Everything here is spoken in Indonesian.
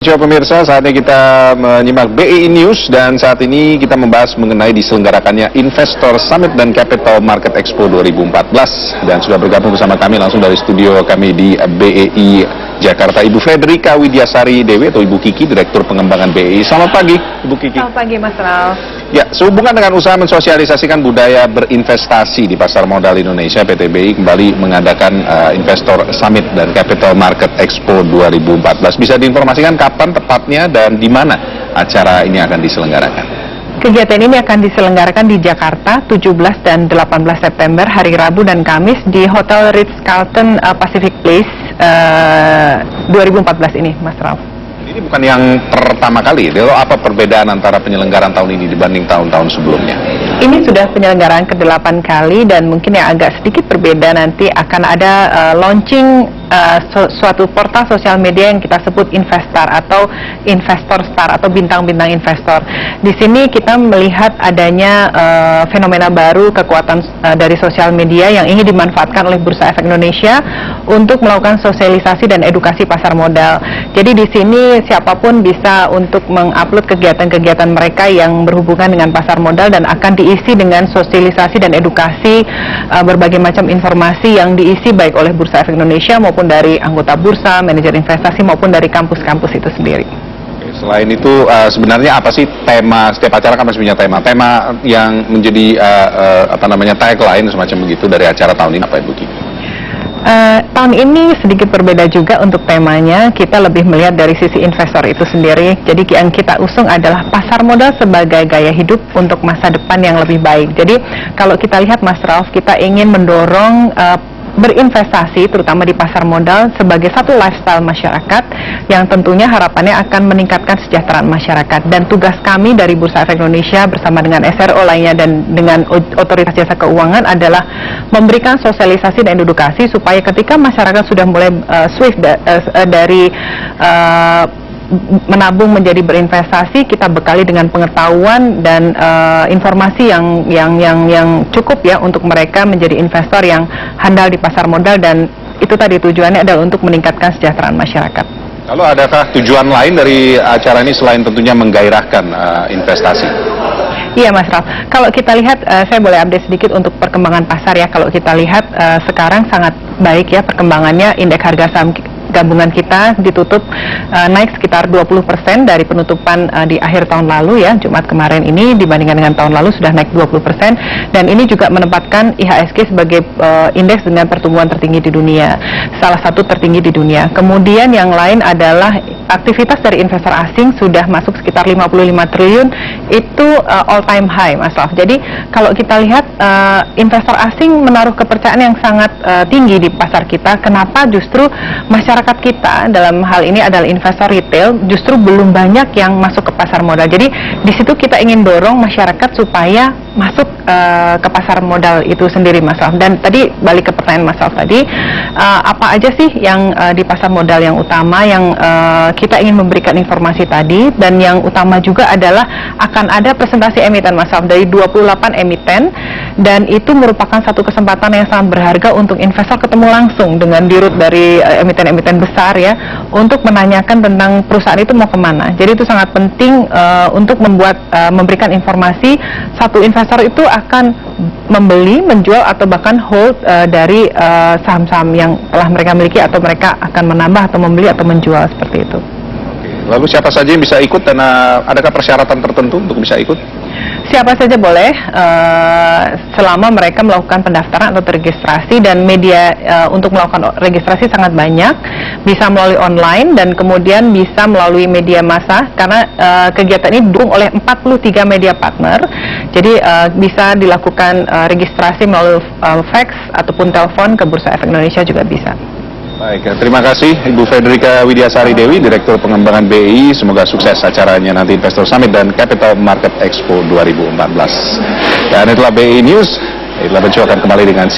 Coba pemirsa, saatnya kita menyimak BEI News dan saat ini kita membahas mengenai diselenggarakannya Investor Summit dan Capital Market Expo 2014 dan sudah bergabung bersama kami langsung dari studio kami di BEI Jakarta Ibu Fredrika Widyasari Dewi atau Ibu Kiki, Direktur Pengembangan BEI. Selamat pagi Ibu Kiki. Selamat pagi Mas Ralf. Ya, sehubungan dengan usaha mensosialisasikan budaya berinvestasi di pasar modal Indonesia, PT BEI kembali mengadakan Investor Summit dan Capital Market Expo 2014. Bisa diinformasikan kapan tepatnya dan di mana acara ini akan diselenggarakan? Kegiatan ini akan diselenggarakan di Jakarta 17 dan 18 September hari Rabu dan Kamis di Hotel Ritz-Carlton Pacific Place 2014 ini, Mas Ralf. Ini bukan yang pertama kali, lalu apa perbedaan antara penyelenggaraan tahun ini dibanding tahun-tahun sebelumnya? Ini sudah penyelenggaraan ke-8 kali dan mungkin yang agak sedikit berbeda nanti akan ada launching suatu portal sosial media yang kita sebut Investar atau Investor Star atau bintang-bintang investor. Di sini kita melihat adanya fenomena baru kekuatan dari sosial media yang ingin dimanfaatkan oleh Bursa Efek Indonesia untuk melakukan sosialisasi dan edukasi pasar modal. Jadi di sini siapapun bisa untuk mengupload kegiatan-kegiatan mereka yang berhubungan dengan pasar modal dan akan diisi dengan sosialisasi dan edukasi berbagai macam informasi yang diisi baik oleh Bursa Efek Indonesia maupun dari anggota bursa, manajer investasi maupun dari kampus-kampus itu sendiri. Selain itu sebenarnya apa sih tema, setiap acara kan pasti punya tema yang menjadi tagline semacam begitu dari acara tahun ini apa Ibu Kiki? Tahun ini sedikit berbeda juga untuk temanya. Kita lebih melihat dari sisi investor itu sendiri. Jadi yang kita usung adalah pasar modal sebagai gaya hidup untuk masa depan yang lebih baik. Jadi kalau kita lihat Mas Ralf, kita ingin mendorong berinvestasi terutama di pasar modal sebagai satu lifestyle masyarakat yang tentunya harapannya akan meningkatkan kesejahteraan masyarakat, dan tugas kami dari Bursa Efek Indonesia bersama dengan SRO lainnya dan dengan Otoritas Jasa Keuangan adalah memberikan sosialisasi dan edukasi supaya ketika masyarakat sudah mulai switch dari menabung menjadi berinvestasi, kita bekali dengan pengetahuan dan informasi yang cukup ya untuk mereka menjadi investor yang handal di pasar modal, dan itu tadi tujuannya adalah untuk meningkatkan kesejahteraan masyarakat. Lalu adakah tujuan lain dari acara ini selain tentunya menggairahkan investasi? Iya Mas Ralf, kalau kita lihat, saya boleh update sedikit untuk perkembangan pasar ya. Kalau kita lihat sekarang sangat baik ya perkembangannya. Indeks harga saham gabungan kita ditutup naik sekitar 20% dari penutupan di akhir tahun lalu ya, Jumat kemarin ini dibandingkan dengan tahun lalu sudah naik 20%, dan ini juga menempatkan IHSG sebagai indeks dengan pertumbuhan tertinggi di dunia, salah satu tertinggi di dunia. Kemudian yang lain adalah aktivitas dari investor asing sudah masuk sekitar 55 triliun, itu all time high Mas Ralf. Jadi kalau kita lihat investor asing menaruh kepercayaan yang sangat tinggi di pasar kita. Kenapa? Justru masyarakat kita dalam hal ini adalah investor retail justru belum banyak yang masuk ke pasar modal. Jadi di situ kita ingin dorong masyarakat supaya masuk ke pasar modal itu sendiri Mas Ralf. Dan tadi balik ke pertanyaan Mas Ralf tadi, apa aja sih yang di pasar modal yang utama yang kita ingin memberikan informasi tadi, dan yang utama juga adalah akan ada presentasi emiten Mas Ralf dari 28 emiten, dan itu merupakan satu kesempatan yang sangat berharga untuk investor ketemu langsung dengan dirut dari emiten-emiten besar ya, untuk menanyakan tentang perusahaan itu mau kemana. Jadi itu sangat penting untuk memberikan informasi. Satu investor itu akan membeli, menjual atau bahkan hold dari saham-saham yang telah mereka miliki, atau mereka akan menambah atau membeli atau menjual seperti itu. Lalu siapa saja yang bisa ikut dan adakah persyaratan tertentu untuk bisa ikut? Siapa saja boleh selama mereka melakukan pendaftaran atau registrasi, dan media untuk melakukan registrasi sangat banyak, bisa melalui online dan kemudian bisa melalui media massa karena kegiatan ini didukung oleh 43 media partner. Jadi bisa dilakukan registrasi melalui fax ataupun telepon ke Bursa Efek Indonesia juga bisa. Baik, terima kasih Ibu Fredrika Widyasari Dewi, Direktur Pengembangan BEI. Semoga sukses acaranya nanti Investor Summit dan Capital Market Expo 2014. Dan itulah BEI News. Itulah akan kembali dengan